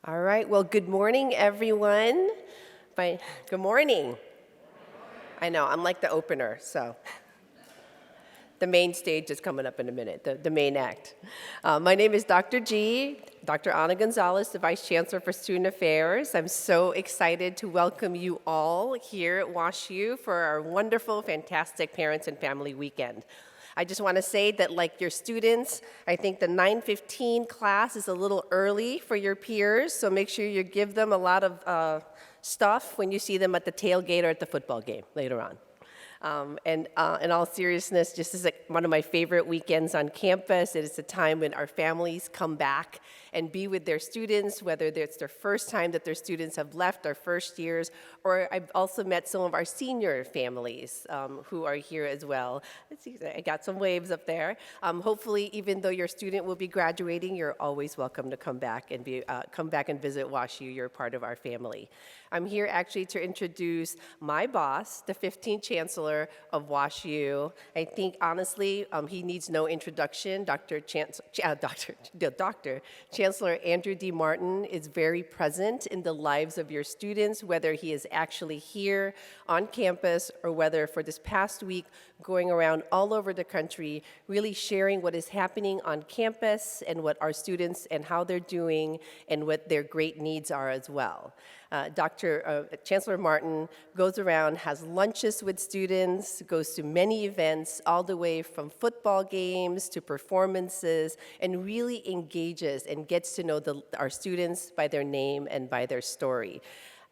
All right, well, good morning, everyone. Good morning. I know, I'm like the opener, so the main stage is coming up in a minute, the main act. My name is Dr. G, Dr. Ana Gonzalez, the Vice Chancellor for Student Affairs. I'm so excited to welcome you all here at WashU for our wonderful, fantastic Parents and Family Weekend. I just want to say that, like your students, I think the 9:15 class is a little early for your peers, so make sure you give them a lot of stuff when you see them at the tailgate or at the football game later on. In all seriousness, just as one of my favorite weekends on campus, it is a time when our families come back and be with their students, whether it's their first time that their students have left, our first years, or I've also met some of our senior families who are here as well. Let's see, I got some waves up there. Hopefully, even though your student will be graduating, you're always welcome to come back and visit WashU. You're part of our family. I'm here actually to introduce my boss, the 15th Chancellor of WashU. I think, honestly, he needs no introduction. Chancellor Andrew D. Martin is very present in the lives of your students, whether he is actually here on campus or whether for this past week going around all over the country, really sharing what is happening on campus and what our students and how they're doing and what their great needs are as well. Chancellor Martin goes around, has lunches with students, goes to many events, all the way from football games to performances, and really engages and gets to know our students by their name and by their story.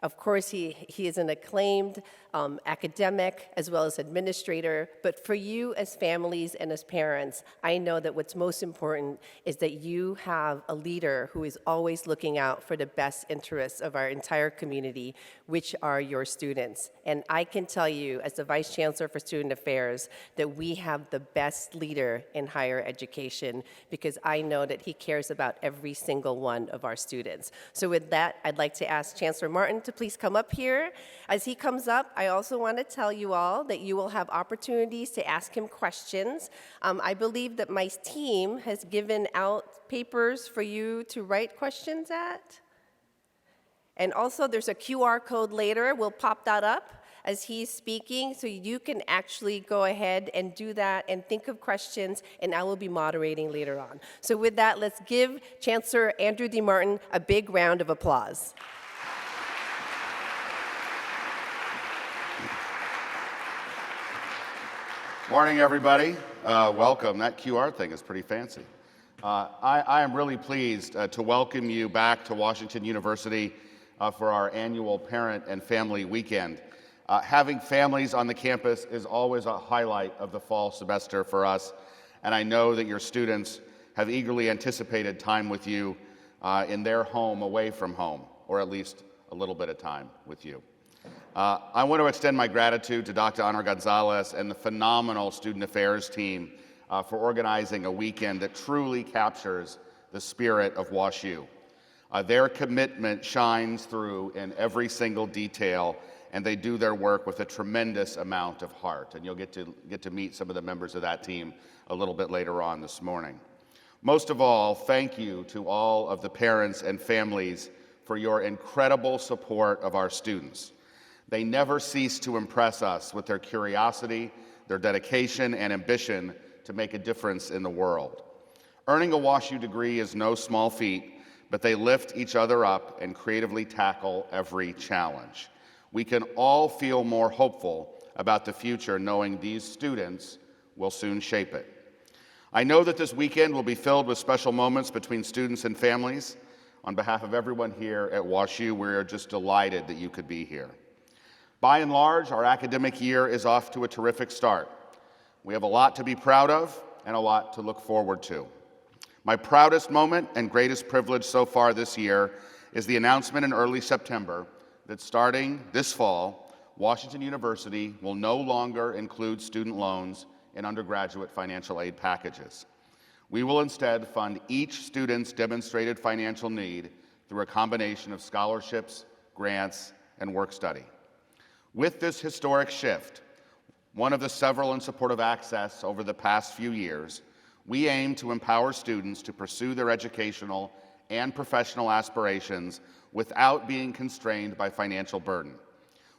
Of course, he is an acclaimed academic as well as administrator, but for you as families and as parents, I know that what's most important is that you have a leader who is always looking out for the best interests of our entire community, which are your students. And I can tell you, as the Vice Chancellor for Student Affairs, that we have the best leader in higher education because I know that he cares about every single one of our students. So with that, I'd like to ask Chancellor Martin to please come up here. As he comes up, I also want to tell you all that you will have opportunities to ask him questions. I believe that my team has given out papers for you to write questions at. And also there's a QR code later. We'll pop that up as he's speaking, so you can actually go ahead and do that and think of questions, and I will be moderating later on. So with that, let's give Chancellor Andrew D. Martin a big round of applause. Morning, everybody. Welcome. That QR thing is pretty fancy. I am really pleased to welcome you back to Washington University for our annual Parent and Family Weekend. Having families on the campus is always a highlight of the fall semester for us, and I know that your students have eagerly anticipated time with you in their home away from home, or at least a little bit of time with you. I want to extend my gratitude to Dr. Ana Gonzalez and the phenomenal Student Affairs team for organizing a weekend that truly captures the spirit of WashU. Their commitment shines through in every single detail, and they do their work with a tremendous amount of heart. And you'll get to meet some of the members of that team a little bit later on this morning. Most of all, thank you to all of the parents and families for your incredible support of our students. They never cease to impress us with their curiosity, their dedication, and ambition to make a difference in the world. Earning a WashU degree is no small feat, but they lift each other up and creatively tackle every challenge. We can all feel more hopeful about the future knowing these students will soon shape it. I know that this weekend will be filled with special moments between students and families. On behalf of everyone here at WashU, we're just delighted that you could be here. By and large, our academic year is off to a terrific start. We have a lot to be proud of and a lot to look forward to. My proudest moment and greatest privilege so far this year is the announcement in early September that starting this fall, Washington University will no longer include student loans in undergraduate financial aid packages. We will instead fund each student's demonstrated financial need through a combination of scholarships, grants, and work study. With this historic shift, one of the several in support of access over the past few years, we aim to empower students to pursue their educational and professional aspirations without being constrained by financial burden.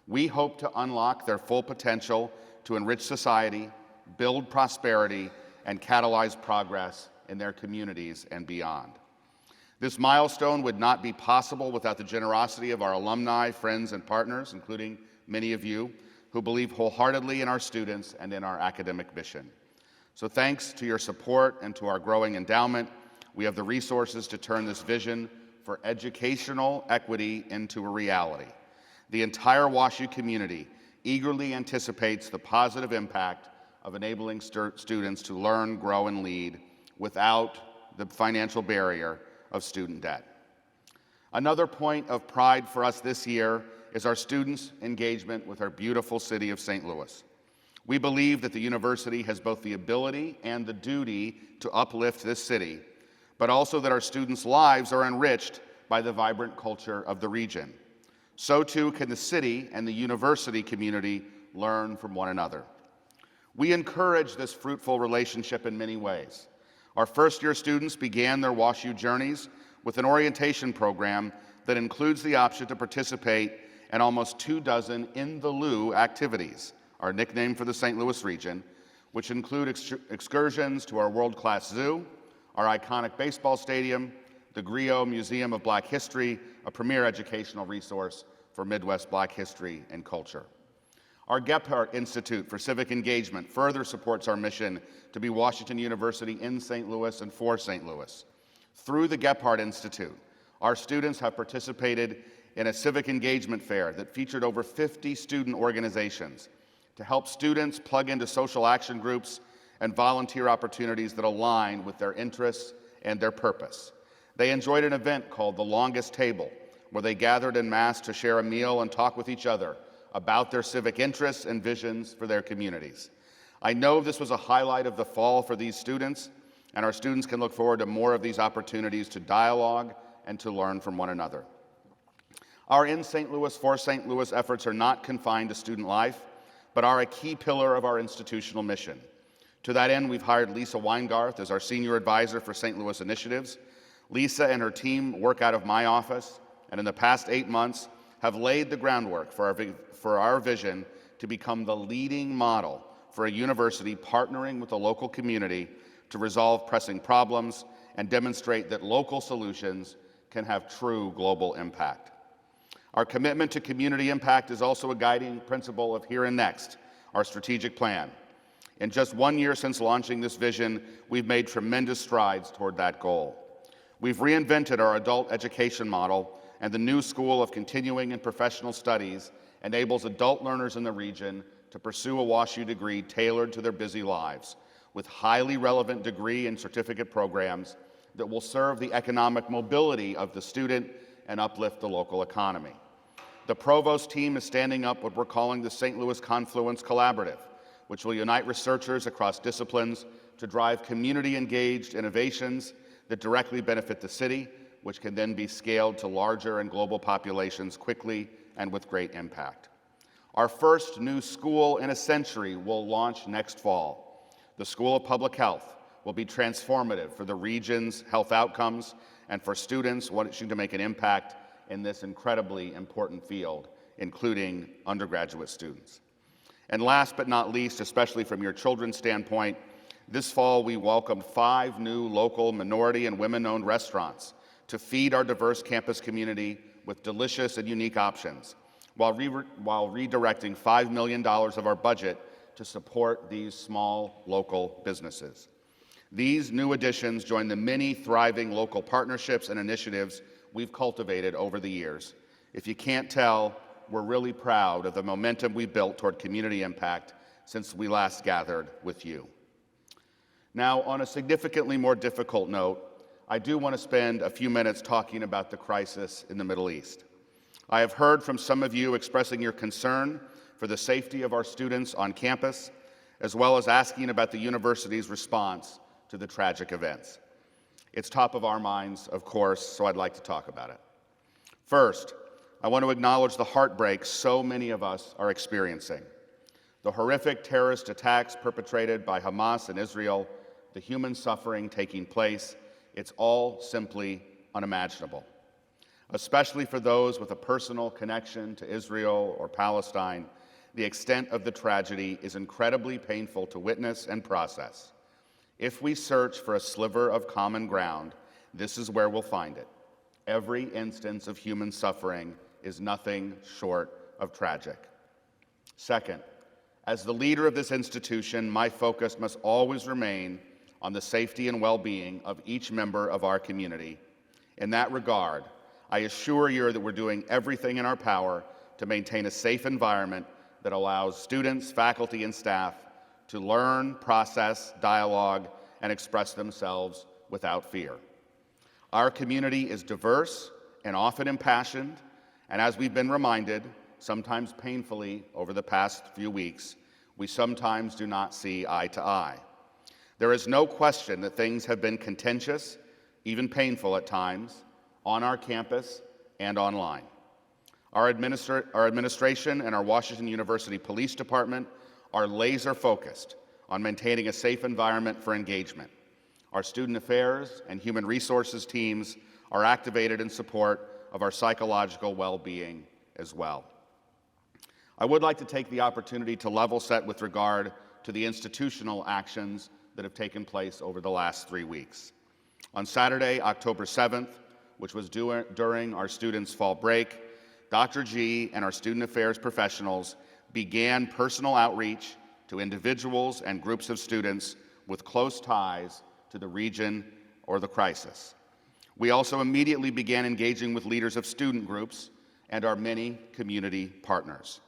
We hope to unlock their full potential to enrich society, build prosperity, and catalyze progress in their communities and beyond. This milestone would not be possible without the generosity of our alumni, friends, and partners, including many of you, who believe wholeheartedly in our students and in our academic mission. So thanks to your support and to our growing endowment, we have the resources to turn this vision for educational equity into a reality. The entire WashU community eagerly anticipates the positive impact of enabling students to learn, grow, and lead without the financial barrier of student debt. Another point of pride for us this year is our students' engagement with our beautiful city of St. Louis. We believe that the university has both the ability and the duty to uplift this city, but also that our students' lives are enriched by the vibrant culture of the region. So too can the city and the university community learn from one another. We encourage this fruitful relationship in many ways. Our first-year students began their WashU journeys with an orientation program that includes the option to participate in almost 24 In the Lou activities, our nickname for the St. Louis region, which include excursions to our world-class zoo, our iconic baseball stadium, the Griot Museum of Black History, a premier educational resource for Midwest Black history and culture. Our Gephardt Institute for Civic Engagement further supports our mission to be Washington University in St. Louis and for St. Louis. Through the Gephardt Institute, our students have participated in a civic engagement fair that featured over 50 student organizations to help students plug into social action groups and volunteer opportunities that align with their interests and their purpose. They enjoyed an event called The Longest Table, where they gathered en masse to share a meal and talk with each other about their civic interests and visions for their communities. I know this was a highlight of the fall for these students, and our students can look forward to more of these opportunities to dialogue and to learn from one another. Our In St. Louis, for St. Louis efforts are not confined to student life, but are a key pillar of our institutional mission. To that end, we've hired Lisa Weingarth as our senior advisor for St. Louis initiatives. Lisa and her team work out of my office, and in the past 8 months have laid the groundwork for our vision to become the leading model for a university partnering with the local community to resolve pressing problems and demonstrate that local solutions can have true global impact. Our commitment to community impact is also a guiding principle of Here and Next, our strategic plan. In just 1 year since launching this vision, we've made tremendous strides toward that goal. We've reinvented our adult education model, and the new School of Continuing and Professional Studies enables adult learners in the region to pursue a WashU degree tailored to their busy lives, with highly relevant degree and certificate programs that will serve the economic mobility of the student and uplift the local economy. The provost team is standing up what we're calling the St. Louis Confluence Collaborative, which will unite researchers across disciplines to drive community-engaged innovations that directly benefit the city, which can then be scaled to larger and global populations quickly and with great impact. Our first new school in a century will launch next fall. The School of Public Health will be transformative for the region's health outcomes and for students wanting to make an impact in this incredibly important field, including undergraduate students. And last but not least, especially from your children's standpoint, this fall we welcomed 5 new local minority and women-owned restaurants to feed our diverse campus community with delicious and unique options, while redirecting $5 million of our budget to support these small local businesses. These new additions join the many thriving local partnerships and initiatives we've cultivated over the years. If you can't tell, we're really proud of the momentum we've built toward community impact since we last gathered with you. Now, on a significantly more difficult note, I do want to spend a few minutes talking about the crisis in the Middle East. I have heard from some of you expressing your concern for the safety of our students on campus, as well as asking about the university's response to the tragic events. It's top of our minds, of course, so I'd like to talk about it. First, I want to acknowledge the heartbreak so many of us are experiencing. The horrific terrorist attacks perpetrated by Hamas in Israel, the human suffering taking place, it's all simply unimaginable. Especially for those with a personal connection to Israel or Palestine, the extent of the tragedy is incredibly painful to witness and process. If we search for a sliver of common ground, this is where we'll find it. Every instance of human suffering is nothing short of tragic. Second, as the leader of this institution, my focus must always remain on the safety and well-being of each member of our community. In that regard, I assure you that we're doing everything in our power to maintain a safe environment that allows students, faculty, and staff to learn, process, dialogue, and express themselves without fear. Our community is diverse and often impassioned, and as we've been reminded, sometimes painfully over the past few weeks, we sometimes do not see eye to eye. There is no question that things have been contentious, even painful at times, on our campus and online. Our administration and our Washington University Police Department are laser focused on maintaining a safe environment for engagement. Our student affairs and human resources teams are activated in support of our psychological well-being as well. I would like to take the opportunity to level set with regard to the institutional actions that have taken place over the last 3 weeks. On Saturday, October 7th, which was during our students' fall break, Dr. G and our student affairs professionals began personal outreach to individuals and groups of students with close ties to the region or the crisis. We also immediately began engaging with leaders of student groups and our many community partners.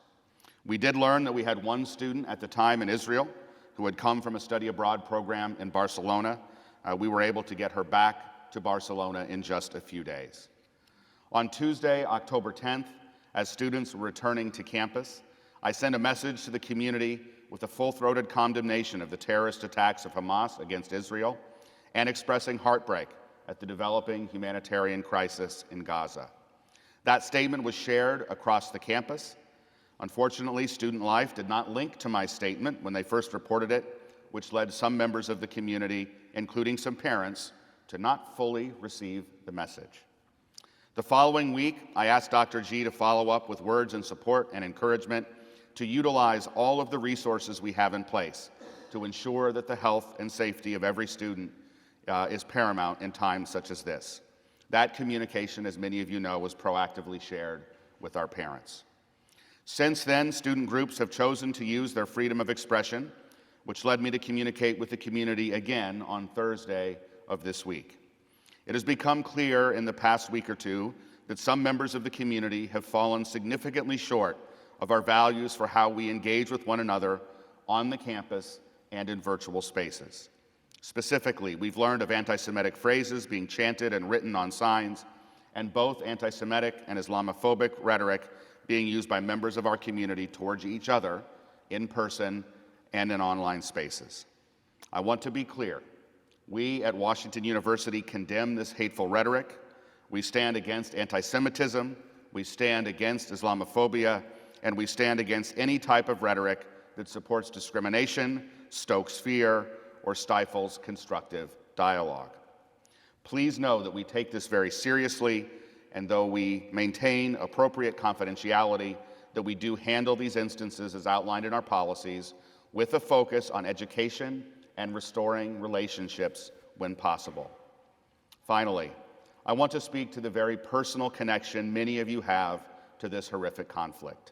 We did learn that we had one student at the time in Israel who had come from a study abroad program in Barcelona. We were able to get her back to Barcelona in just a few days. On Tuesday, October 10th, as students were returning to campus, I sent a message to the community with a full-throated condemnation of the terrorist attacks of Hamas against Israel and expressing heartbreak at the developing humanitarian crisis in Gaza. That statement was shared across the campus. Unfortunately, Student Life did not link to my statement when they first reported it, which led some members of the community, including some parents, to not fully receive the message. The following week, I asked Dr. G to follow up with words of support and encouragement to utilize all of the resources we have in place to ensure that the health and safety of every student is paramount in times such as this. That communication, as many of you know, was proactively shared with our parents. Since then, student groups have chosen to use their freedom of expression, which led me to communicate with the community again on Thursday of this week. It has become clear in the past week or two that some members of the community have fallen significantly short of our values for how we engage with one another on the campus and in virtual spaces. Specifically, we've learned of anti-Semitic phrases being chanted and written on signs, and both anti-Semitic and Islamophobic rhetoric being used by members of our community towards each other in person and in online spaces. I want to be clear. We at Washington University condemn this hateful rhetoric. We stand against anti-Semitism, we stand against Islamophobia, and we stand against any type of rhetoric that supports discrimination, stokes fear, or stifles constructive dialogue. Please know that we take this very seriously, and though we maintain appropriate confidentiality, that we do handle these instances as outlined in our policies with a focus on education and restoring relationships when possible. Finally, I want to speak to the very personal connection many of you have to this horrific conflict.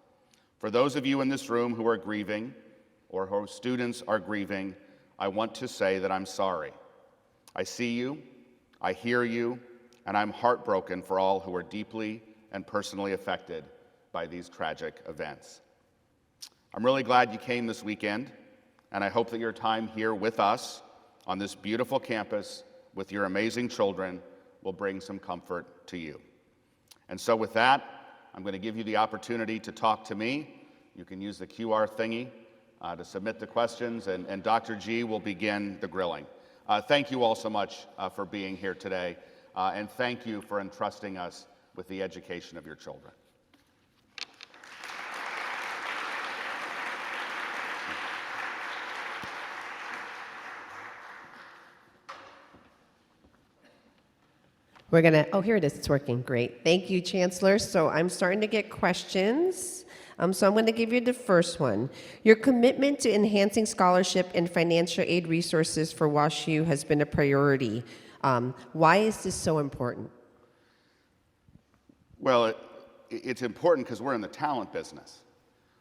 For those of you in this room who are grieving, or whose students are grieving, I want to say that I'm sorry. I see you, I hear you, and I'm heartbroken for all who are deeply and personally affected by these tragic events. I'm really glad you came this weekend, and I hope that your time here with us on this beautiful campus with your amazing children will bring some comfort to you. And so with that, I'm going to give you the opportunity to talk to me. You can use the QR thingy to submit the questions, and Dr. G will begin the grilling. Thank you all so much for being here today, and thank you for entrusting us with the education of your children. We're gonna, oh, here it is, it's working, great. Thank you, Chancellor. So I'm starting to get questions. So I'm gonna give you the first one. Your commitment to enhancing scholarship and financial aid resources for WashU has been a priority. Why is this so important? Well, it's important because we're in the talent business,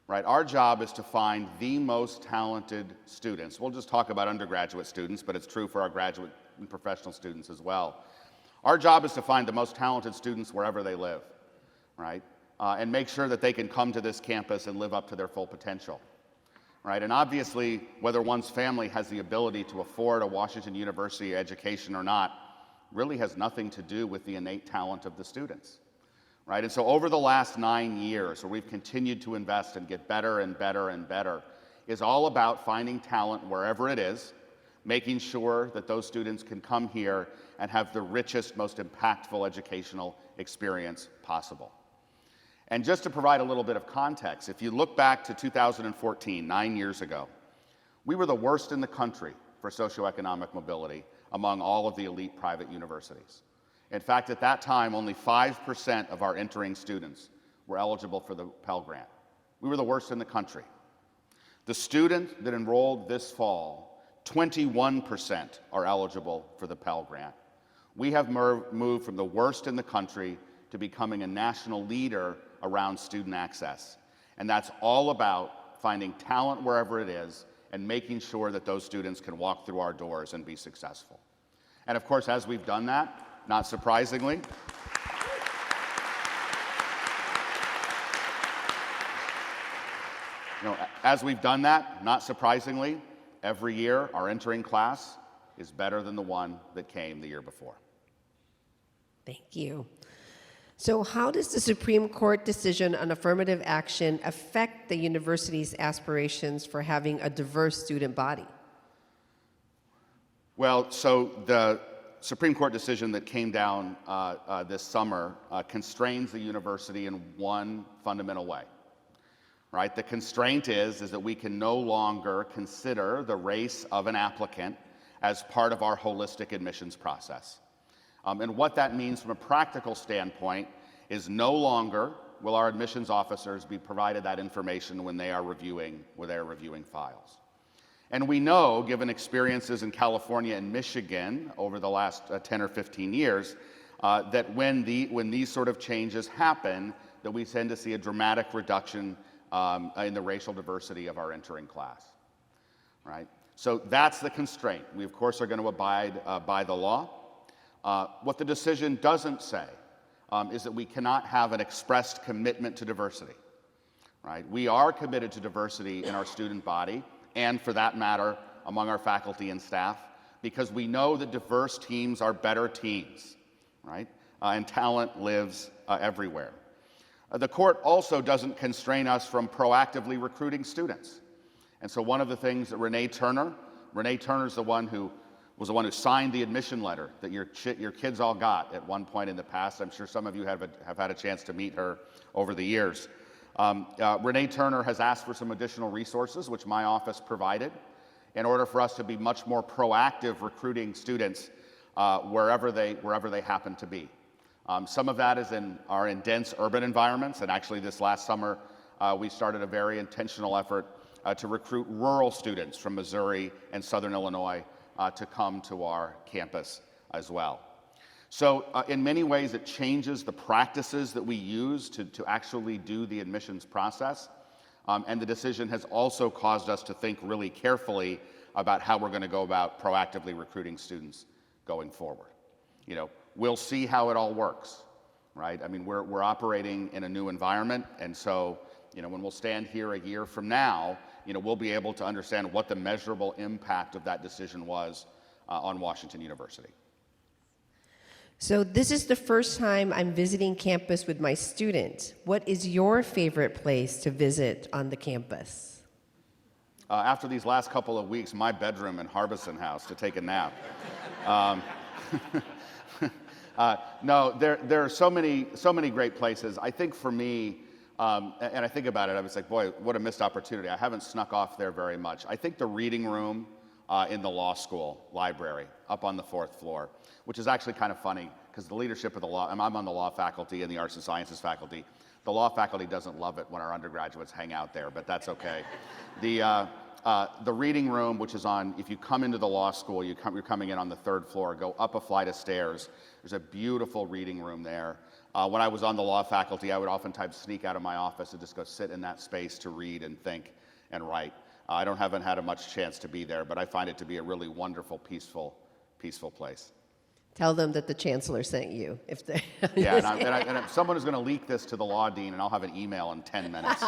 right? Our job is to find the most talented students. We'll just talk about undergraduate students, but it's true for our graduate and professional students as well. Our job is to find the most talented students wherever they live, right? And make sure that they can come to this campus and live up to their full potential, right? And obviously, whether one's family has the ability to afford a Washington University education or not really has nothing to do with the innate talent of the students, right? And so over the last 9 years, where we've continued to invest and get better and better and better, is all about finding talent wherever it is, making sure that those students can come here and have the richest, most impactful educational experience possible. And just to provide a little bit of context, if you look back to 2014, 9 years ago, we were the worst in the country for socioeconomic mobility among all of the elite private universities. In fact, at that time, only 5% of our entering students were eligible for the Pell Grant. We were the worst in the country. The student that enrolled this fall, 21% are eligible for the Pell Grant. We have moved from the worst in the country to becoming a national leader around student access. And that's all about finding talent wherever it is and making sure that those students can walk through our doors and be successful. And of course, as we've done that, not surprisingly, every year our entering class is better than the one that came the year before. Thank you. So how does the Supreme Court decision on affirmative action affect the university's aspirations for having a diverse student body? Well, so the Supreme Court decision that came down this summer constrains the university in one fundamental way, right? The constraint is that we can no longer consider the race of an applicant as part of our holistic admissions process. And what that means from a practical standpoint is no longer will our admissions officers be provided that information when they are reviewing files. And we know, given experiences in California and Michigan over the last 10 or 15 years, that when these sort of changes happen, that we tend to see a dramatic reduction in the racial diversity of our entering class, right? So that's the constraint. We, of course, are going to abide by the law. What the decision doesn't say is that we cannot have an expressed commitment to diversity, right? We are committed to diversity in our student body, and for that matter, among our faculty and staff, because we know that diverse teams are better teams, right? And talent lives everywhere. The court also doesn't constrain us from proactively recruiting students. And so one of the things that Renee Turner's the one who signed the admission letter that your kids all got at one point in the past. I'm sure some of you have had a chance to meet her over the years. Renee Turner has asked for some additional resources, which my office provided, in order for us to be much more proactive recruiting students wherever they happen to be. Some of that is in dense urban environments, and actually this last summer we started a very intentional effort to recruit rural students from Missouri and Southern Illinois to come to our campus as well. So in many ways, it changes the practices that we use to actually do the admissions process. And the decision has also caused us to think really carefully about how we're going to go about proactively recruiting students going forward. You know, we'll see how it all works, right? I mean, we're operating in a new environment, and so, you know, when we'll stand here a year from now, you know, we'll be able to understand what the measurable impact of that decision was on Washington University. So this is the first time I'm visiting campus with my student. What is your favorite place to visit on the campus? After these last couple of weeks, my bedroom in Harbison House to take a nap. No, there are so many great places. I think for me, and I think about it, I was like, boy, what a missed opportunity. I haven't snuck off there very much. I think the reading room in the law school library up on the 4th floor, which is actually kind of funny because the leadership of the law, I'm on the law faculty and the arts and sciences faculty. The law faculty doesn't love it when our undergraduates hang out there, but that's okay. The reading room, which is on, if you come into the law school, you're coming in on the 3rd floor, go up a flight of stairs. There's a beautiful reading room there. When I was on the law faculty, I would oftentimes sneak out of my office and just go sit in that space to read and think and write. I haven't had a much chance to be there, but I find it to be a really wonderful, peaceful place. Tell them that the chancellor sent you. If they Yeah, and someone is going to leak this to the law dean, and I'll have an email in 10 minutes.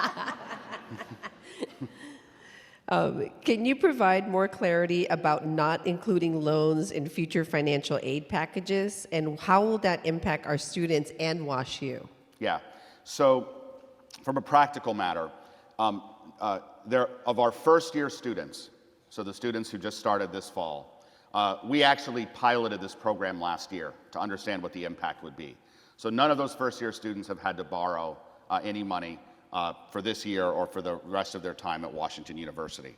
Can you provide more clarity about not including loans in future financial aid packages, and how will that impact our students and WashU? Yeah, so from a practical matter, of our first-year students, so the students who just started this fall, we actually piloted this program last year to understand what the impact would be. So none of those first-year students have had to borrow any money for this year or for the rest of their time at Washington University.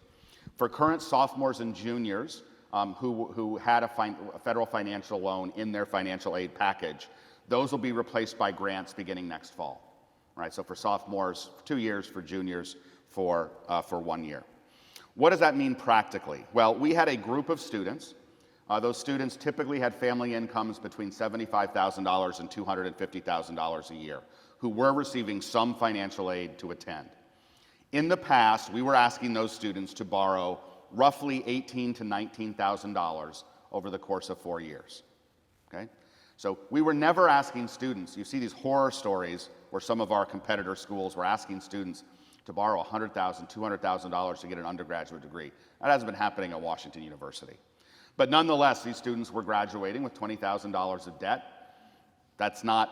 For current sophomores and juniors who had a federal financial loan in their financial aid package, those will be replaced by grants beginning next fall. Right? So for sophomores, 2 years; for juniors, for 1 year. What does that mean practically? Well, we had a group of students. Those students typically had family incomes between $75,000 and $250,000 a year, who were receiving some financial aid to attend. In the past, we were asking those students to borrow roughly $18,000 to $19,000 over the course of 4 years. Okay? So we were never asking students, you see these horror stories where some of our competitor schools were asking students to borrow $100,000, $200,000 to get an undergraduate degree. That hasn't been happening at Washington University. But nonetheless, these students were graduating with $20,000 of debt. It's not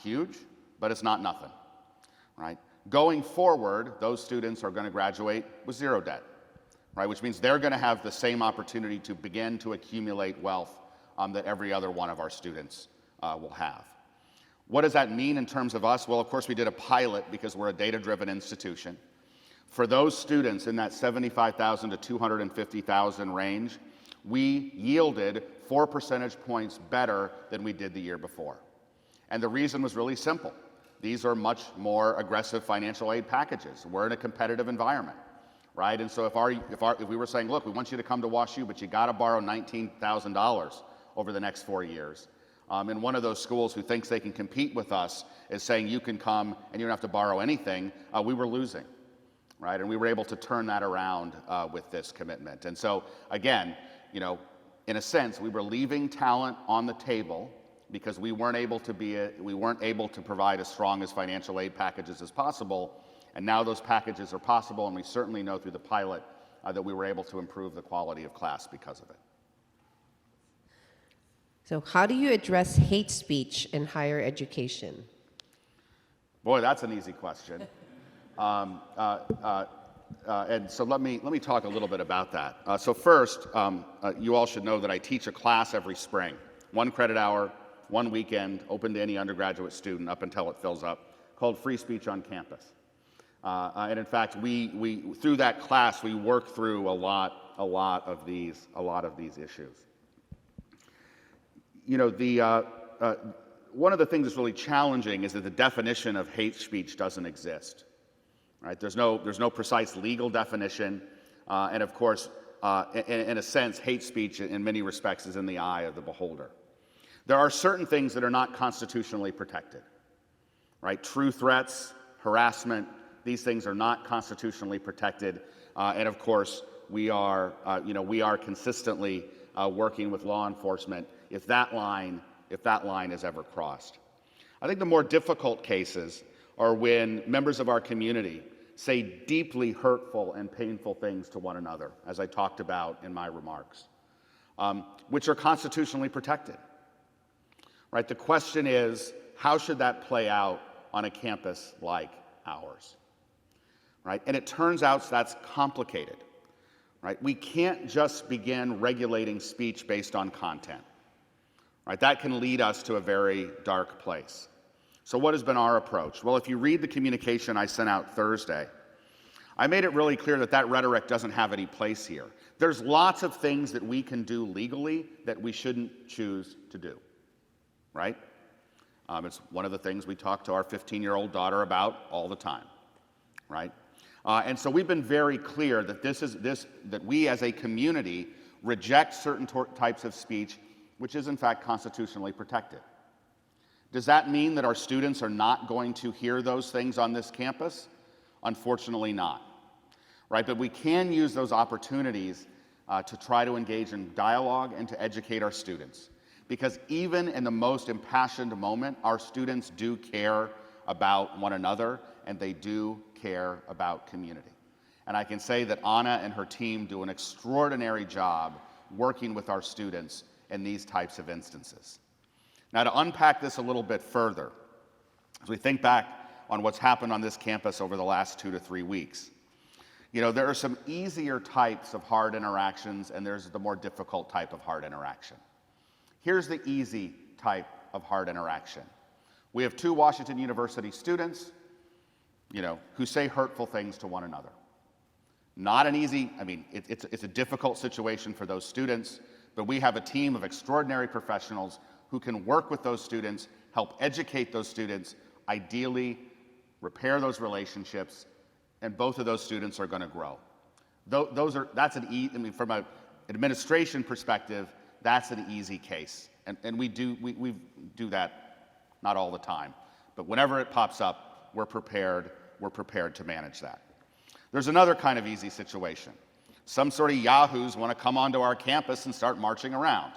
huge, but it's not nothing, right? Going forward, those students are going to graduate with zero debt, right? Which means they're going to have the same opportunity to begin to accumulate wealth that every other one of our students will have. What does that mean in terms of us? Well, of course, we did a pilot because we're a data-driven institution. For those students in that $75,000 to $250,000 range, we yielded 4 percentage points better than we did the year before. And the reason was really simple. These are much more aggressive financial aid packages. We're in a competitive environment, right? And so if we were saying, look, we want you to come to WashU, but you got to borrow $19,000 over the next 4 years. And one of those schools who thinks they can compete with us is saying you can come and you don't have to borrow anything, we were losing, right? And we were able to turn that around with this commitment. And so again, in a sense, we were leaving talent on the table because we weren't able to provide as strong as financial aid packages as possible. And now those packages are possible, and we certainly know through the pilot that we were able to improve the quality of class because of it. So how do you address hate speech in higher education? Boy, that's an easy question. And so let me talk a little bit about that. So first, you all should know that I teach a class every spring, 1 credit hour, 1 weekend, open to any undergraduate student up until it fills up, called Free Speech on Campus. And in fact, we through that class we work through a lot of these issues. One of the things that's really challenging is that the definition of hate speech doesn't exist. Right? There's no precise legal definition, and of course, in a sense, hate speech in many respects is in the eye of the beholder. There are certain things that are not constitutionally protected. Right? True threats, harassment, these things are not constitutionally protected, and of course, we are consistently working with law enforcement if that line is ever crossed. I think the more difficult cases are when members of our community say deeply hurtful and painful things to one another, as I talked about in my remarks, which are constitutionally protected. Right? The question is, how should that play out on a campus like ours? Right? And it turns out that's complicated. Right? We can't just begin regulating speech based on content. Right? That can lead us to a very dark place. So what has been our approach? Well, if you read the communication I sent out Thursday, I made it really clear that that rhetoric doesn't have any place here. There's lots of things that we can do legally that we shouldn't choose to do, right? It's one of the things we talk to our 15-year-old daughter about all the time, right? And so we've been very clear that that we as a community reject certain types of speech which is in fact constitutionally protected. Does that mean that our students are not going to hear those things on this campus? Unfortunately not, right? But we can use those opportunities to try to engage in dialogue and to educate our students. Because even in the most impassioned moment, our students do care about one another and they do care about community. And I can say that Anna and her team do an extraordinary job working with our students in these types of instances. Now, to unpack this a little bit further, as we think back on what's happened on this campus over the last 2 to 3 weeks, you know, there are some easier types of hard interactions and there's the more difficult type of hard interaction. Here's the easy type of hard interaction. We have 2 Washington University students, you know, who say hurtful things to one another. Not an easy, I mean, it's a difficult situation for those students, but we have a team of extraordinary professionals who can work with those students, help educate those students, ideally repair those relationships, and both of those students are going to grow. That's an I mean, from an administration perspective, that's an easy case, and we do that not all the time, but whenever it pops up, we're prepared to manage that. There's another kind of easy situation. Some sort of yahoos want to come onto our campus and start marching around.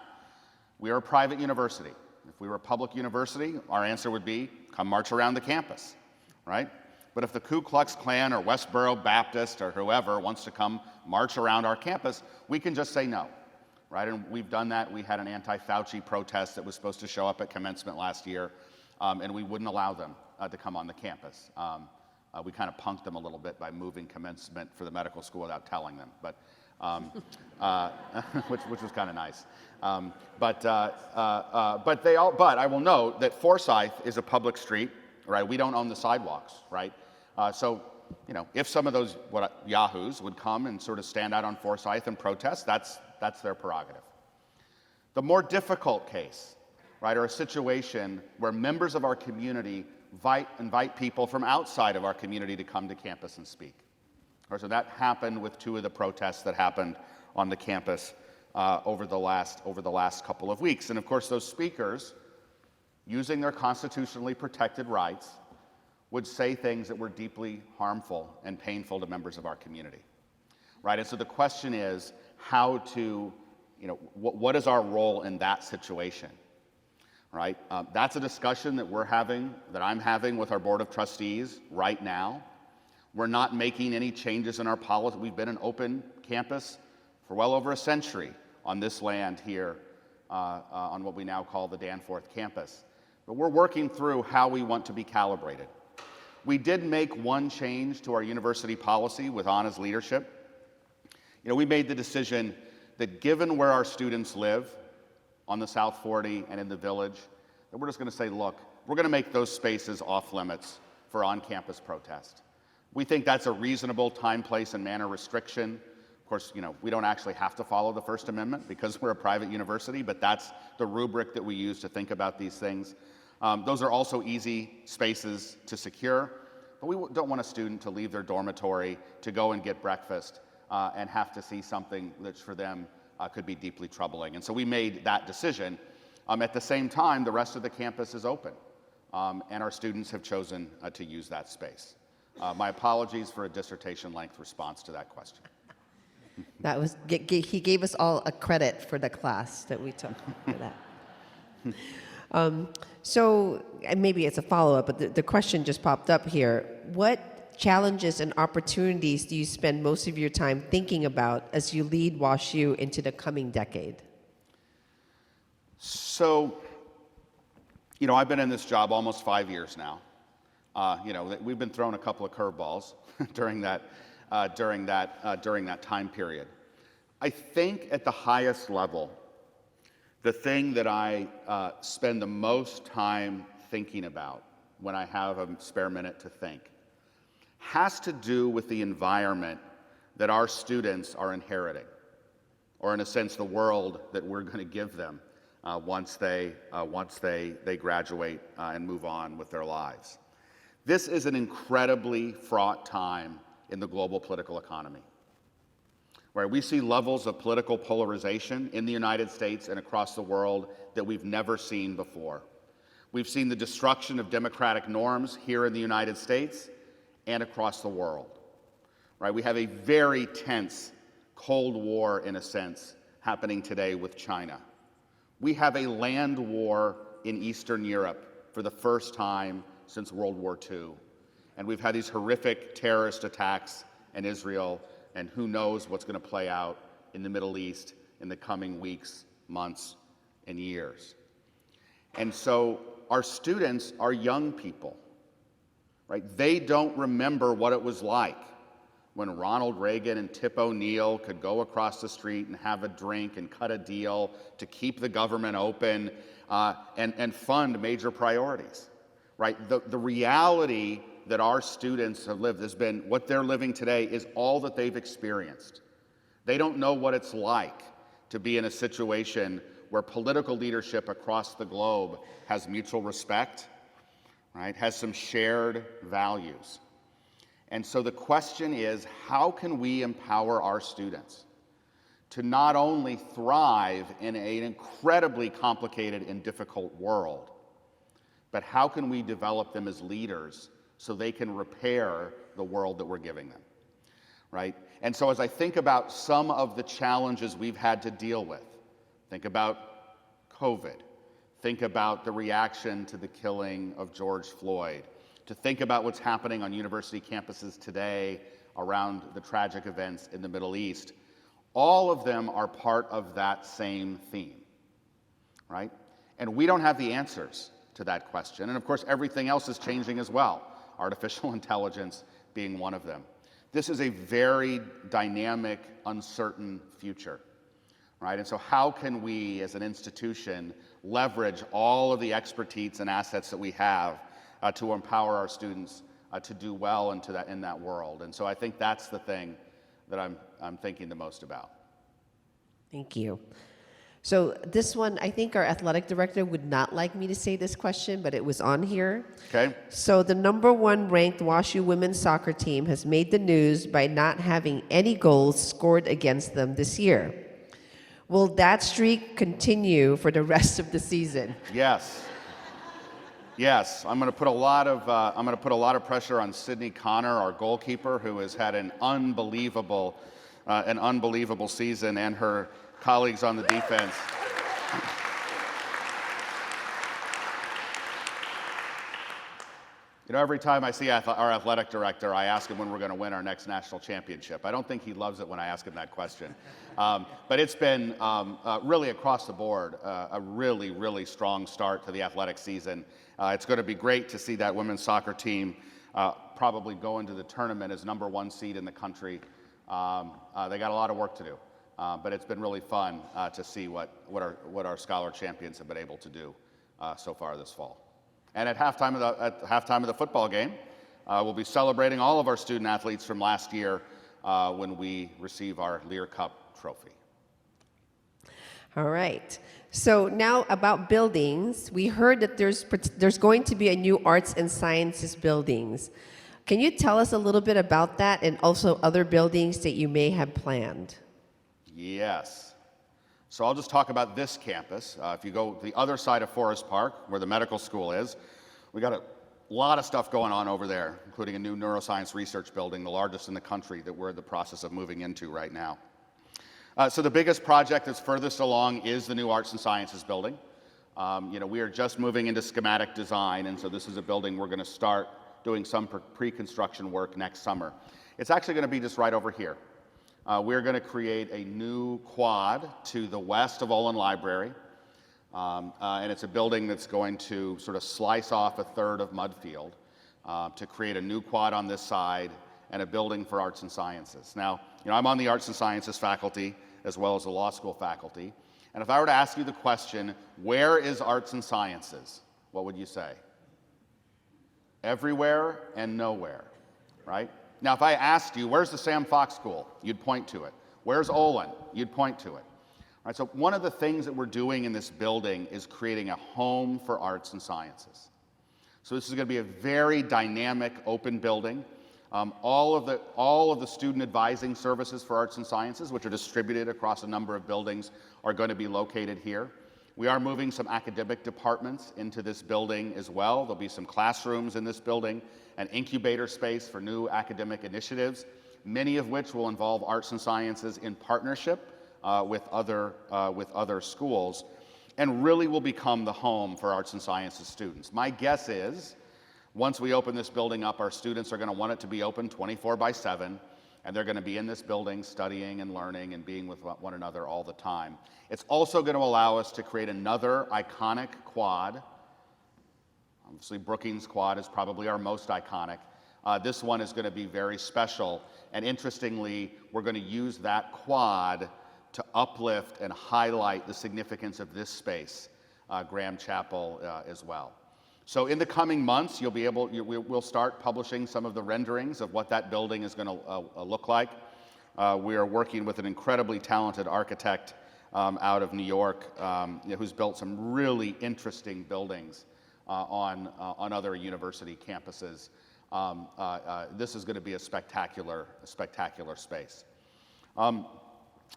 We are a private university. If we were a public university, our answer would be, come march around the campus, right? But if the Ku Klux Klan or Westboro Baptist or whoever wants to come march around our campus, we can just say no, right? And we've done that. We had an anti-Fauci protest that was supposed to show up at commencement last year, and we wouldn't allow them to come on the campus. We kind of punked them a little bit by moving commencement for the medical school without telling them, but which was kind of nice. But I will note that Forsyth is a public street, right? We don't own the sidewalks, right? So, you know, if some of those yahoos would come and sort of stand out on Forsyth and protest, that's their prerogative. The more difficult case, right, or a situation where members of our community invite people from outside of our community to come to campus and speak. So that happened with 2 of the protests that happened on the campus over the last couple of weeks. And of course, those speakers, using their constitutionally protected rights, would say things that were deeply harmful and painful to members of our community, right? And so the question is how to, you know, what is our role in that situation, right? That's a discussion that I'm having with our Board of Trustees right now. We're not making any changes in our policy. We've been an open campus for well over a century on this land here on what we now call the Danforth campus. But we're working through how we want to be calibrated. We did make one change to our university policy with Anna's leadership. You know, we made the decision that given where our students live on the South 40 and in the Village, that we're just going to say, look, we're going to make those spaces off limits for on-campus protest. We think that's a reasonable time, place, and manner restriction. Of course, you know, we don't actually have to follow the First Amendment because we're a private university, but that's the rubric that we use to think about these things. Those are also easy spaces to secure, but we don't want a student to leave their dormitory to go and get breakfast and have to see something that for them could be deeply troubling. And so we made that decision. At the same time, the rest of the campus is open, and our students have chosen to use that space. My apologies for a dissertation-length response to that question. That was, he gave us all a credit for the class that we took for that. So, and maybe it's a follow-up, but the question just popped up here. What challenges and opportunities do you spend most of your time thinking about as you lead WashU into the coming decade? So, you know, I've been in this job almost 5 years now. You know, we've been thrown a couple of curveballs during that time period. I think at the highest level, the thing that I spend the most time thinking about when I have a spare minute to think has to do with the environment that our students are inheriting, or in a sense, the world that we're going to give them once they graduate and move on with their lives. This is an incredibly fraught time in the global political economy, where we see levels of political polarization in the United States and across the world that we've never seen before. We've seen the destruction of democratic norms here in the United States and across the world. Right? We have a very tense Cold War, in a sense, happening today with China. We have a land war in Eastern Europe for the first time since World War II. And we've had these horrific terrorist attacks in Israel, and who knows what's going to play out in the Middle East in the coming weeks, months, and years. And so our students are young people, right? They don't remember what it was like when Ronald Reagan and Tip O'Neill could go across the street and have a drink and cut a deal to keep the government open and fund major priorities, right? The reality that our students have lived has been, what they're living today is all that they've experienced. They don't know what it's like to be in a situation where political leadership across the globe has mutual respect, right? Has some shared values. And so the question is, how can we empower our students to not only thrive in an incredibly complicated and difficult world, but how can we develop them as leaders so they can repair the world that we're giving them, right? And so as I think about some of the challenges we've had to deal with, think about COVID, think about the reaction to the killing of George Floyd, to think about what's happening on university campuses today around the tragic events in the Middle East, all of them are part of that same theme, right? And we don't have the answers to that question. And of course, everything else is changing as well, artificial intelligence being one of them. This is a very dynamic, uncertain future, right? And so how can we, as an institution, leverage all of the expertise and assets that we have to empower our students to do well in that world? And so I think that's the thing that I'm thinking the most about. Thank you. So this one, I think our athletic director would not like me to say this question, but it was on here. Okay. So the #1 ranked WashU women's soccer team has made the news by not having any goals scored against them this year. Will that streak continue for the rest of the season? Yes. Yes, I'm going to put a lot of pressure on Sydney Connor, our goalkeeper, who has had an unbelievable season, and her colleagues on the defense. You know, every time I see our athletic director, I ask him when we're going to win our next national championship. I don't think he loves it when I ask him that question. But it's been really across the board a really, really strong start to the athletic season. It's going to be great to see that women's soccer team probably go into the tournament as #1 seed in the country. They got a lot of work to do, but it's been really fun to see what our Scholar champions have been able to do so far this fall. And at halftime of the football game, we'll be celebrating all of our student athletes from last year when we receive our Lear Cup trophy. All right. So now about buildings, we heard that there's going to be a new arts and sciences buildings. Can you tell us a little bit about that and also other buildings that you may have planned? Yes. So I'll just talk about this campus. If you go to the other side of Forest Park, where the medical school is, we got a lot of stuff going on over there, including a new neuroscience research building, the largest in the country, that we're in the process of moving into right now. So the biggest project that's furthest along is the new Arts and Sciences building. We are just moving into schematic design, and so this is a building we're going to start doing some pre-construction work next summer. It's actually going to be just right over here. We're going to create a new quad to the west of Olin Library, and it's a building that's going to sort of slice off a third of Mudfield to create a new quad on this side and a building for arts and sciences. Now, I'm on the arts and sciences faculty as well as the law school faculty, and if I were to ask you the question, where is arts and sciences, what would you say? Everywhere and nowhere. right? Now, if I asked you, where's the Sam Fox School? You'd point to it. Where's Olin? You'd point to it. All right, so one of the things that we're doing in this building is creating a home for arts and sciences. So this is going to be a very dynamic, open building. All of the student advising services for arts and sciences, which are distributed across a number of buildings, are going to be located here. We are moving some academic departments into this building as well. There'll be some classrooms in this building, an incubator space for new academic initiatives, many of which will involve arts and sciences in partnership with other schools, and really will become the home for arts and sciences students. My guess is, once we open this building up, our students are going to want it to be open 24/7, and they're going to be in this building studying and learning and being with one another all the time. It's also going to allow us to create another iconic quad. Obviously, Brookings Quad is probably our most iconic. This one is going to be very special, and interestingly, we're going to use that quad to uplift and highlight the significance of this space, Graham Chapel, as well. So in the coming months, we'll start publishing some of the renderings of what that building is going to look like. We are working with an incredibly talented architect out of New York who's built some really interesting buildings on other university campuses. This is going to be a spectacular space.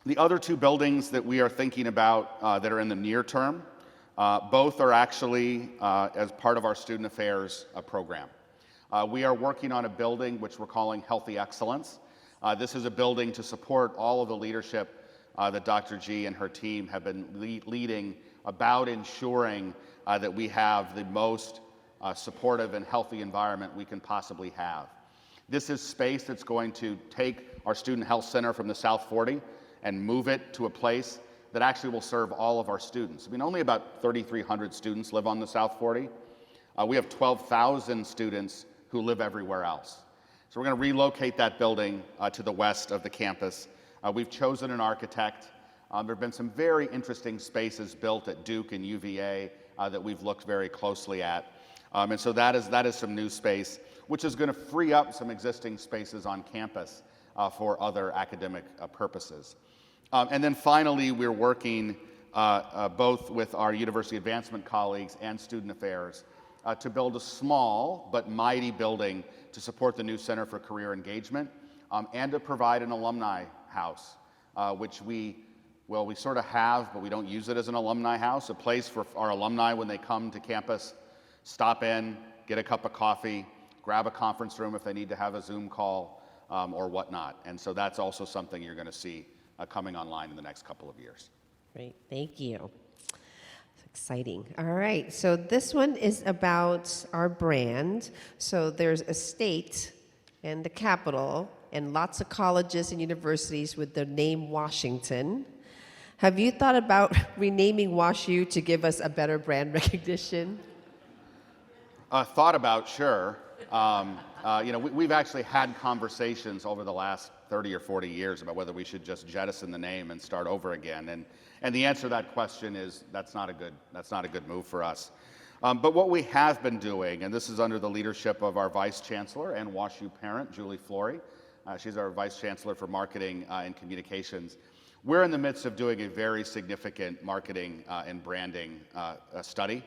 The other two buildings that we are thinking about that are in the near term, both are actually as part of our student affairs program. We are working on a building which we're calling Healthy Excellence. This is a building to support all of the leadership that Dr. G and her team have been leading about ensuring that we have the most supportive and healthy environment we can possibly have. This is space that's going to take our Student Health Center from the South 40 and move it to a place that actually will serve all of our students. I mean, only about 3,300 students live on the South 40. We have 12,000 students who live everywhere else. So we're going to relocate that building to the west of the campus. We've chosen an architect. There have been some very interesting spaces built at Duke and UVA that we've looked very closely at. And so that is some new space, which is going to free up some existing spaces on campus for other academic purposes. And then finally, we're working both with our university advancement colleagues and student affairs to build a small but mighty building to support the new Center for Career Engagement and to provide an alumni house, which we sort of have, but we don't use it as an alumni house, a place for our alumni when they come to campus, stop in, get a cup of coffee, grab a conference room if they need to have a Zoom call or whatnot. And so that's also something you're going to see coming online in the next couple of years. Great, thank you. It's exciting. All right, so this one is about our brand. So there's a state and the capital and lots of colleges and universities with the name Washington. Have you thought about renaming WashU to give us a better brand recognition? Thought about, sure. We've actually had conversations over the last 30 or 40 years about whether we should just jettison the name and start over again. And the answer to that question is that's not a good move for us. But what we have been doing, and this is under the leadership of our Vice Chancellor and WashU parent, Julie Flory. She's our Vice Chancellor for Marketing and Communications. We're in the midst of doing a very significant marketing and branding study,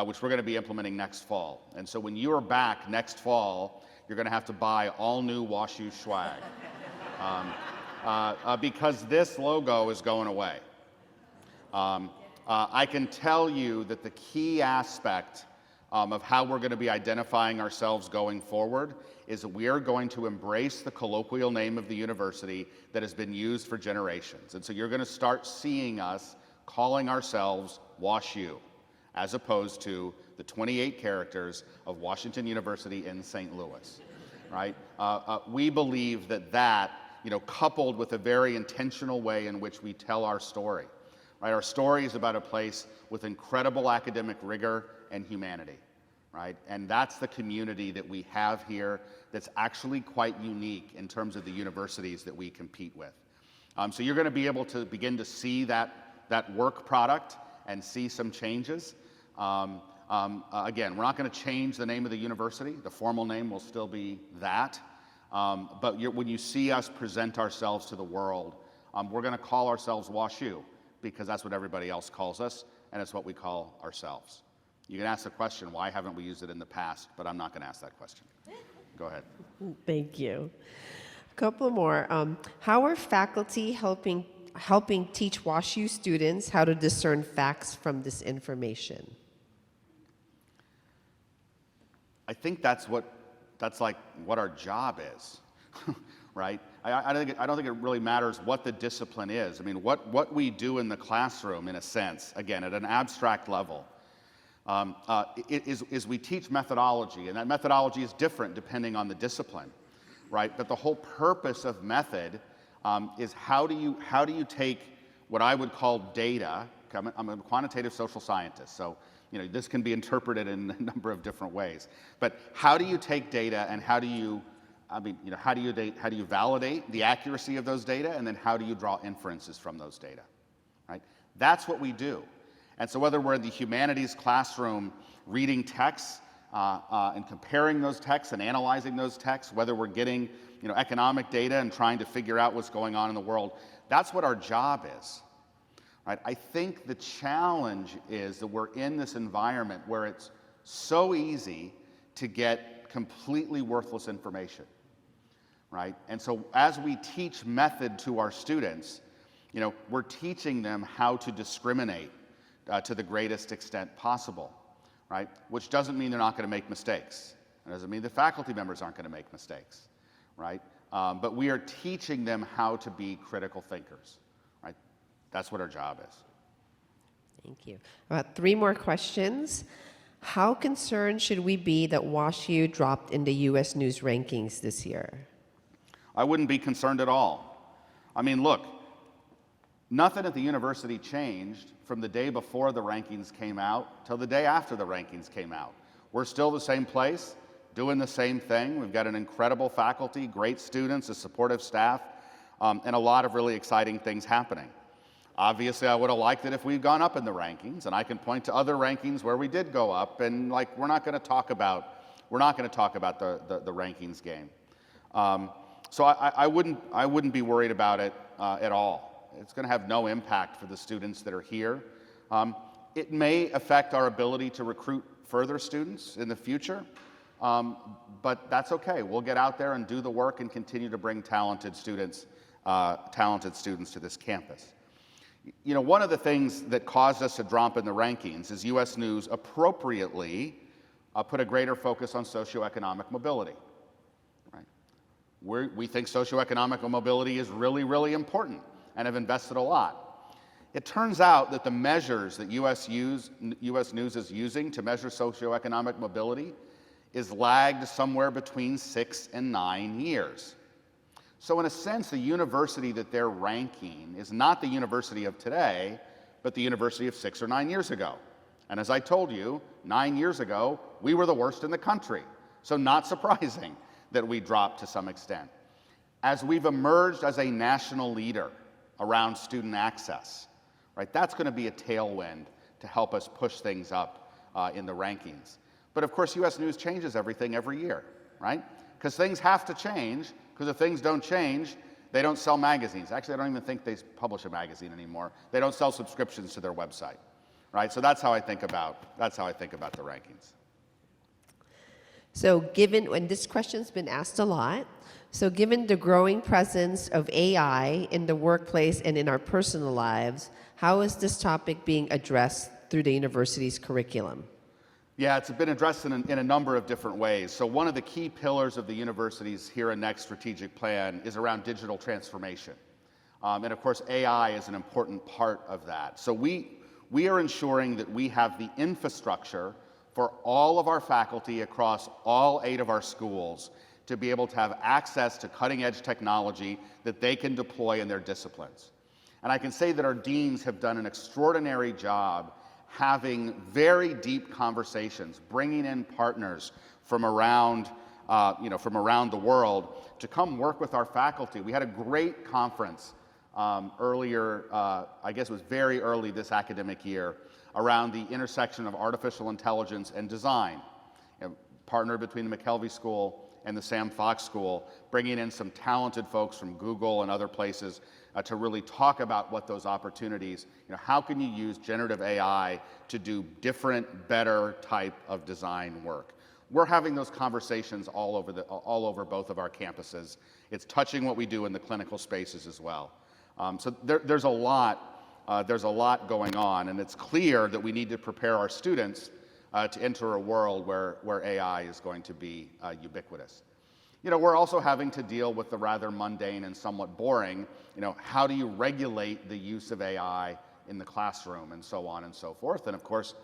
which we're going to be implementing next fall. And so when you are back next fall, you're going to have to buy all new WashU swag because this logo is going away. I can tell you that the key aspect of how we're going to be identifying ourselves going forward is that we are going to embrace the colloquial name of the university that has been used for generations. And so you're going to start seeing us calling ourselves WashU, as opposed to the 28 characters of Washington University in St. Louis, right? We believe that, coupled with a very intentional way in which we tell our story, right? Our story is about a place with incredible academic rigor and humanity, right? And that's the community that we have here that's actually quite unique in terms of the universities that we compete with. So you're going to be able to begin to see that work product and see some changes. Again, we're not going to change the name of the university. The formal name will still be that. But when you see us present ourselves to the world, we're going to call ourselves WashU because that's what everybody else calls us, and it's what we call ourselves. You can ask the question, why haven't we used it in the past? But I'm not going to ask that question. Go ahead. Thank you. A couple more. How are faculty helping teach WashU students how to discern facts from disinformation? I think that's like what our job is, right? I don't think it really matters what the discipline is. I mean, what we do in the classroom, in a sense, again, at an abstract level, is we teach methodology, and that methodology is different depending on the discipline, right? But the whole purpose of method is how do you take what I would call data. I'm a quantitative social scientist, so this can be interpreted in a number of different ways. But how do you take data and how do you validate the accuracy of those data, and then how do you draw inferences from those data, right? That's what we do. And so whether we're in the humanities classroom reading texts and comparing those texts and analyzing those texts, whether we're getting economic data and trying to figure out what's going on in the world, that's what our job is. Right? I think the challenge is that we're in this environment where it's so easy to get completely worthless information, right? And so as we teach method to our students, we're teaching them how to discriminate to the greatest extent possible, right? Which doesn't mean they're not going to make mistakes. It doesn't mean the faculty members aren't going to make mistakes, right? But we are teaching them how to be critical thinkers, right? That's what our job is. Thank you. About 3 more questions. How concerned should we be that WashU dropped in the U.S. News rankings this year? I wouldn't be concerned at all. I mean, look, nothing at the university changed from the day before the rankings came out till the day after the rankings came out. We're still the same place, doing the same thing. We've got an incredible faculty, great students, a supportive staff, and a lot of really exciting things happening. Obviously, I would have liked it if we'd gone up in the rankings, and I can point to other rankings where we did go up, and we're not going to talk about the rankings game. So I wouldn't be worried about it at all. It's going to have no impact for the students that are here. It may affect our ability to recruit further students in the future, but that's okay. We'll get out there and do the work and continue to bring talented students to this campus. One of the things that caused us to drop in the rankings is U.S. News appropriately put a greater focus on socioeconomic mobility. Right? We think socioeconomic mobility is really, really important and have invested a lot. It turns out that the measures that U.S. News is using to measure socioeconomic mobility is lagged somewhere between 6 and 9 years. So in a sense, the university that they're ranking is not the university of today, but the university of 6 or 9 years ago. And as I told you, 9 years ago, we were the worst in the country. So not surprising that we dropped to some extent. As we've emerged as a national leader around student access, right, that's going to be a tailwind to help us push things up in the rankings. But of course, U.S. News changes everything every year, right? Because things have to change. Because if things don't change, they don't sell magazines. Actually, I don't even think they publish a magazine anymore. They don't sell subscriptions to their website, right? So that's how I think about the rankings. So and this question's been asked a lot, so given the growing presence of AI in the workplace and in our personal lives, how is this topic being addressed through the university's curriculum? Yeah, it's been addressed in a number of different ways. So one of the key pillars of the university's Here and Next strategic plan is around digital transformation. And of course, AI is an important part of that. So we are ensuring that we have the infrastructure for all of our faculty across all 8 of our schools to be able to have access to cutting-edge technology that they can deploy in their disciplines. And I can say that our deans have done an extraordinary job having very deep conversations, bringing in partners from around the world to come work with our faculty. We had a great conference earlier, I guess it was very early this academic year, around the intersection of artificial intelligence and design, partnered between the McKelvey School and the Sam Fox School, bringing in some talented folks from Google and other places to really talk about what those opportunities, how can you use generative AI to do different, better type of design work. We're having those conversations all over both of our campuses. It's touching what we do in the clinical spaces as well. So there's a lot going on, and it's clear that we need to prepare our students to enter a world where AI is going to be ubiquitous. We're also having to deal with the rather mundane and somewhat boring, how do you regulate the use of AI in the classroom and so on and so forth. And of course,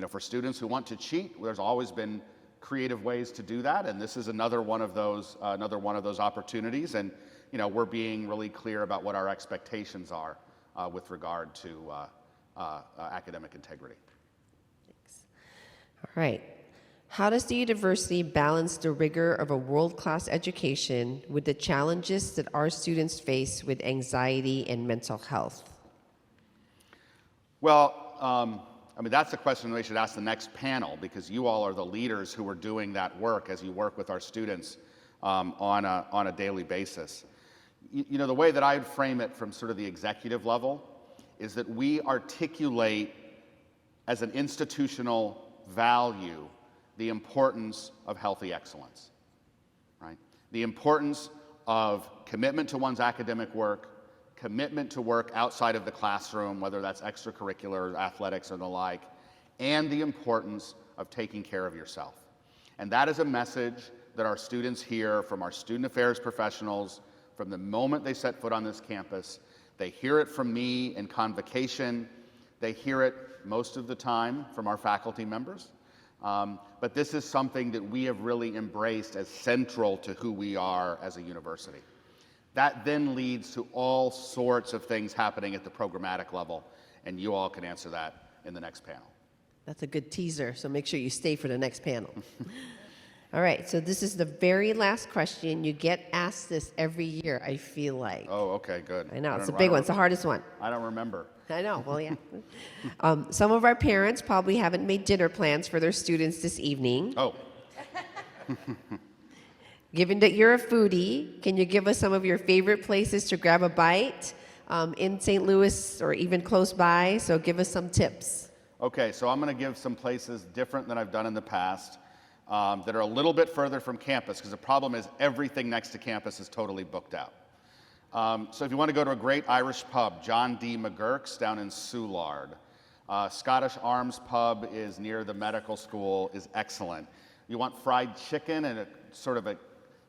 for students who want to cheat, there's always been creative ways to do that, and this is another one of those opportunities. And we're being really clear about what our expectations are with regard to academic integrity. Thanks. All right. How does the university balance the rigor of a world-class education with the challenges that our students face with anxiety and mental health? Well, that's a question we should ask the next panel, because you all are the leaders who are doing that work as you work with our students on a daily basis. The way that I'd frame it from sort of the executive level is that we articulate as an institutional value the importance of healthy excellence, right? The importance of commitment to one's academic work, commitment to work outside of the classroom, whether that's extracurricular, athletics, or the like, and the importance of taking care of yourself. And that is a message that our students hear from our student affairs professionals from the moment they set foot on this campus. They hear it from me in convocation. They hear it most of the time from our faculty members. But this is something that we have really embraced as central to who we are as a university. That then leads to all sorts of things happening at the programmatic level, and you all can answer that in the next panel. That's a good teaser, so make sure you stay for the next panel. All right, so this is the very last question. You get asked this every year, I feel like. Oh, okay, good. I know, it's a big one. It's the hardest one. I don't remember. I know, well, yeah. Some of our parents probably haven't made dinner plans for their students this evening. Oh. Given that you're a foodie, can you give us some of your favorite places to grab a bite in St. Louis or even close by? So give us some tips. Okay, so I'm going to give some places different than I've done in the past that are a little bit further from campus, because the problem is everything next to campus is totally booked out. So if you want to go to a great Irish pub, John D. McGurk's down in Soulard. Scottish Arms Pub is near the medical school, is excellent. You want fried chicken and a sort of a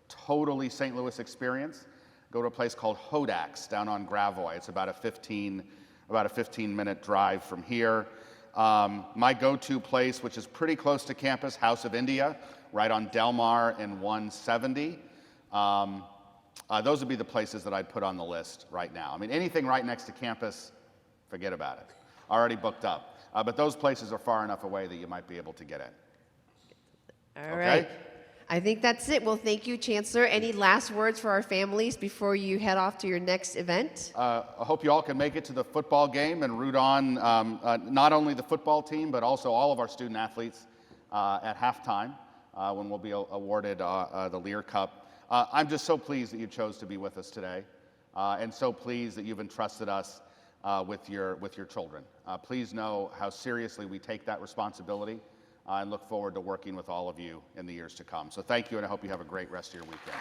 totally St. Louis experience, go to a place called Hodak's down on Gravois. It's about a 15-minute drive from here. My go-to place, which is pretty close to campus, House of India, right on Delmar and 170. Those would be the places that I'd put on the list right now. I mean, anything right next to campus, forget about it. Already booked up. But those places are far enough away that you might be able to get in. All right. I think that's it. Well, thank you, Chancellor. Any last words for our families before you head off to your next event? I hope you all can make it to the football game and root on not only the football team, but also all of our student athletes at halftime when we'll be awarded the Lear Cup. I'm just so pleased that you chose to be with us today, and so pleased that you've entrusted us with your children. Please know how seriously we take that responsibility. And look forward to working with all of you in the years to come. So thank you, and I hope you have a great rest of your weekend.